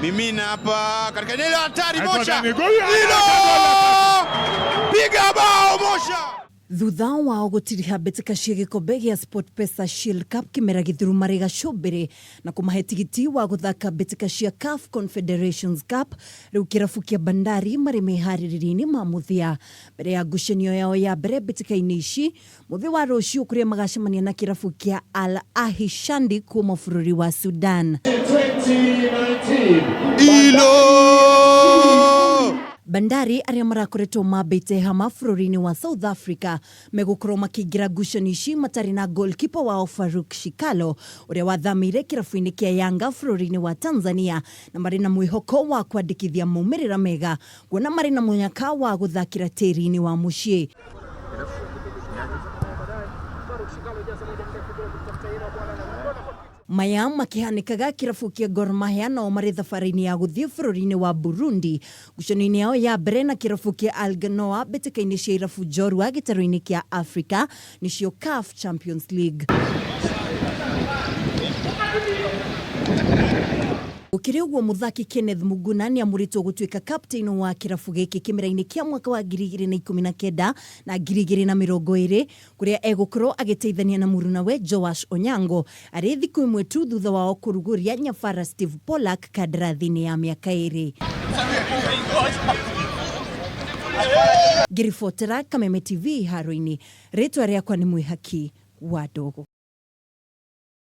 Mimina hapa katika eneo la hatari. Mosha hilo piga bao Mosha. Thutha wa gutiriha mbitika-ini gikombe gia SportPesa Shield Cup kimera githurumari gacũmbĩrĩ na kũmahe tigiti wa guthaka mbitika-ini CAF Confederations Cup, riu kirabu kia Bandari mari mehaririria-ini ma muthia mbere ya ngucanio yao ya mbere mbitika-ini ici. Muthi wa ruciu kuria magacemania na kirabu kia Alhi Shandi kuma bururi wa Sudan. 2019 Bandari aria marakoretwo mambite hama bururi-ini wa South Africa megukorwo makiingira ngucanio ici matari na goalkeeper wao Farouk Shikalo uria wathamire kirabu-ini kia Yanga bururi-ini wa Tanzania, na mari na mwihoko wa kwandikithia maumirira mega kuona mari na munyaka wa guthakira tiri-ini wa mucii. Maya makihanikaga kirabu kia Gor Mahia no mari thafarini ya guthii bururi-ini wa Burundi ngucanio-ini yao ya mbere na kirabu kia Aigle Noir mbitika-ini cia irabu njorua gitaro-ini kia Africa nicio CAF Champions League. Ukiri uguo muthaki Kenneth Muguna ni amuritwo gutuika captain wa kirabu giki kimera-ini kia mwaka wa 2019 na 2020 kuria egukorwo agiteithania na murunawe Joash Onyango ari thiku imwe tu thutha wao kuruguria nyabara Steve Pollack kandarathi-ini ya miaka 2. Girifotera Kameme TV haro-ini, ritwa riakwa ni Mwihaki wa Dogo.